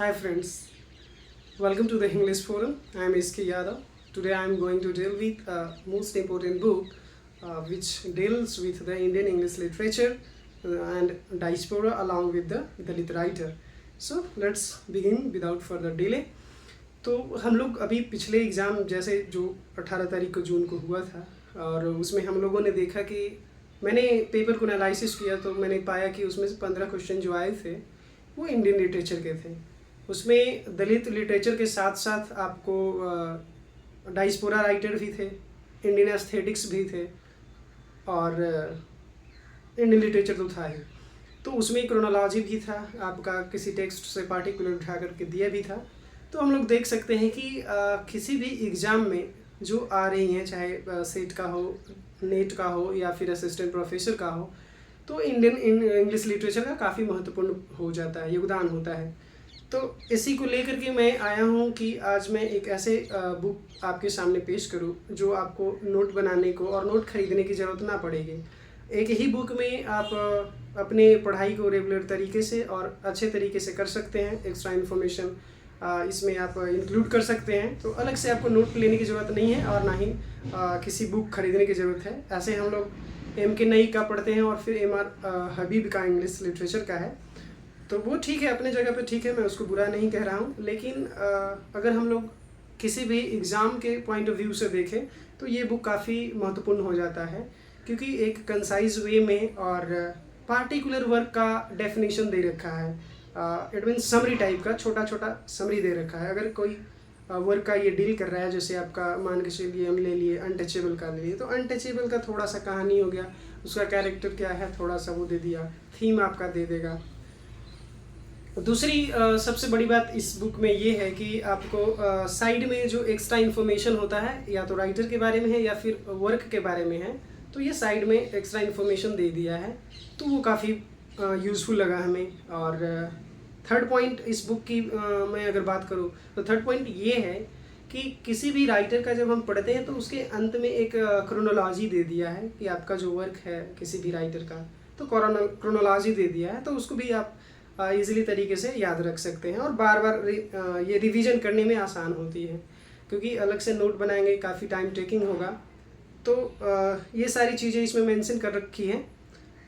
Hi friends, welcome to the English Forum. I am SK Yadav. Today I am going to deal with a most important book which deals with the Indian English literature and diaspora along with the Dalit writer. So let's begin without further delay. तो हम लोग अभी पिछले exam जैसे जो 18 तारीख को जून को हुआ था और उसमें हम लोगों ने देखा कि मैंने पेपर को एनालिसिस किया तो मैंने पाया कि उसमें से 15 क्वेश्चन जो आए थे वो इंडियन लिटरेचर के थे। उसमें दलित लिटरेचर के साथ साथ आपको डायस्पोरा राइटर भी थे, इंडियन एस्थेटिक्स भी थे और इंडियन लिटरेचर तो था ही। तो उसमें क्रोनोलॉजी भी था, आपका किसी टेक्स्ट से पार्टिकुलर उठा करके दिया भी था। तो हम लोग देख सकते हैं कि किसी भी एग्ज़ाम में जो आ रही हैं, चाहे सेट का हो, नेट का हो या फिर असिस्टेंट प्रोफेसर का हो, तो इंडियन इंग्लिश लिटरेचर का काफ़ी महत्वपूर्ण हो जाता है, योगदान होता है। तो इसी को लेकर के मैं आया हूँ कि आज मैं एक ऐसे बुक आपके सामने पेश करूँ जो आपको नोट बनाने को और नोट खरीदने की ज़रूरत ना पड़ेगी। एक ही बुक में आप अपने पढ़ाई को रेगुलर तरीके से और अच्छे तरीके से कर सकते हैं। एक्स्ट्रा इन्फॉर्मेशन इसमें आप इंक्लूड कर सकते हैं, तो अलग से आपको नोट लेने की ज़रूरत नहीं है और ना ही किसी बुक खरीदने की ज़रूरत है। ऐसे हम लोग MK नई का पढ़ते हैं और फिर MR हबीब का इंग्लिश लिटरेचर का है, तो वो ठीक है, अपने जगह पे ठीक है, मैं उसको बुरा नहीं कह रहा हूँ। लेकिन अगर हम लोग किसी भी एग्ज़ाम के पॉइंट ऑफ व्यू से देखें तो ये बुक काफ़ी महत्वपूर्ण हो जाता है, क्योंकि एक कंसाइज वे में और पार्टिकुलर वर्क का डेफिनेशन दे रखा है। इट मीन्स समरी टाइप का छोटा छोटा समरी दे रखा है। अगर कोई वर्क का ये डील कर रहा है, जैसे आपका मान के चलिए हम ले लिए अनटचेबल का ले लिए, तो अनटचेबल का थोड़ा सा कहानी हो गया, उसका कैरेक्टर क्या है थोड़ा सा वो दे दिया, थीम आपका दे देगा। दूसरी सबसे बड़ी बात इस बुक में ये है कि आपको साइड में जो एक्स्ट्रा इन्फॉर्मेशन होता है, या तो राइटर के बारे में है या फिर वर्क के बारे में है, तो ये साइड में एक्स्ट्रा इन्फॉर्मेशन दे दिया है, तो वो काफ़ी यूज़फुल लगा हमें। और थर्ड पॉइंट इस बुक की मैं अगर बात करूँ तो थर्ड पॉइंट ये है कि किसी भी राइटर का जब हम पढ़ते हैं तो उसके अंत में एक क्रोनोलॉजी दे दिया है कि आपका जो वर्क है किसी भी राइटर का, तो क्रोनोलॉजी दे दिया है, तो उसको भी आप इजीली तरीके से याद रख सकते हैं और बार बार ये रिवीजन करने में आसान होती है, क्योंकि अलग से नोट बनाएंगे काफ़ी टाइम टेकिंग होगा। तो ये सारी चीज़ें इसमें मेंशन कर रखी हैं।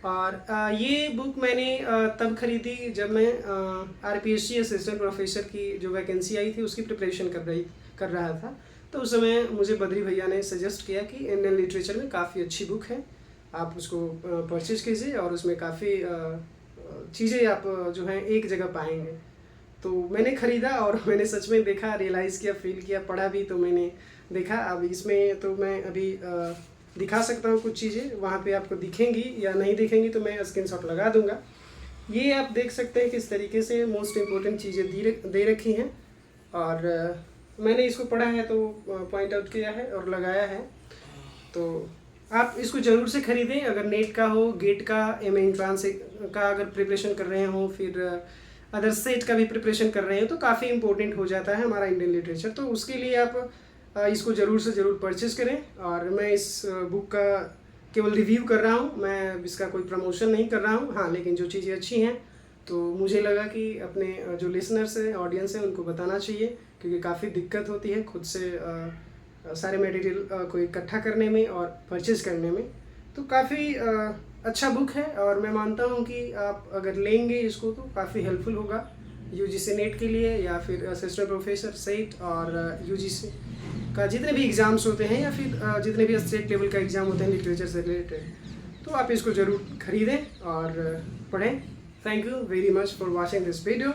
और ये बुक मैंने तब खरीदी जब मैं RPSC असिस्टेंट प्रोफेसर की जो वैकेंसी आई थी उसकी प्रिपरेशन कर रहा था। तो उस समय मुझे बद्री भैया ने सजेस्ट किया कि इंडियन लिटरेचर में काफ़ी अच्छी बुक है, आप उसको परचेज कीजिए और उसमें काफ़ी चीज़ें आप जो हैं एक जगह पाएंगे। तो मैंने ख़रीदा और मैंने सच में देखा, रियलाइज़ किया, फील किया, पढ़ा भी, तो मैंने देखा। अब इसमें तो मैं अभी दिखा सकता हूँ कुछ चीज़ें, वहाँ पे आपको दिखेंगी या नहीं दिखेंगी तो मैं स्क्रीनशॉट लगा दूंगा। ये आप देख सकते हैं किस तरीके से मोस्ट इम्पोर्टेंट चीज़ें दे रखी हैं, और मैंने इसको पढ़ा है तो पॉइंट आउट किया है और लगाया है। तो आप इसको ज़रूर से ख़रीदें। अगर नेट का हो, गेट का, MA एंट्रांस का अगर प्रिपरेशन कर रहे हो, फिर अदर सेट का भी प्रिपरेशन कर रहे हो, तो काफ़ी इंपॉर्टेंट हो जाता है हमारा इंडियन लिटरेचर। तो उसके लिए आप इसको ज़रूर से ज़रूर परचेज़ करें। और मैं इस बुक का केवल रिव्यू कर रहा हूँ, मैं इसका कोई प्रमोशन नहीं कर रहा हूँ। हाँ, लेकिन जो चीज़ें अच्छी हैं तो मुझे लगा कि अपने जो लिसनर्स हैं, ऑडियंस हैं, उनको बताना चाहिए, क्योंकि काफ़ी दिक्कत होती है खुद से सारे मटेरियल को इकट्ठा करने में और परचेज़ करने में। तो काफ़ी अच्छा बुक है और मैं मानता हूँ कि आप अगर लेंगे इसको तो काफ़ी हेल्पफुल होगा UGC नेट के लिए, या फिर असिस्टेंट प्रोफेसर सेट और UGC का जितने भी एग्ज़ाम्स होते हैं, या फिर जितने भी स्टेट लेवल का एग्ज़ाम होते हैं लिटरेचर से रिलेटेड, तो आप इसको ज़रूर ख़रीदें और पढ़ें। Thank you very much for watching this video.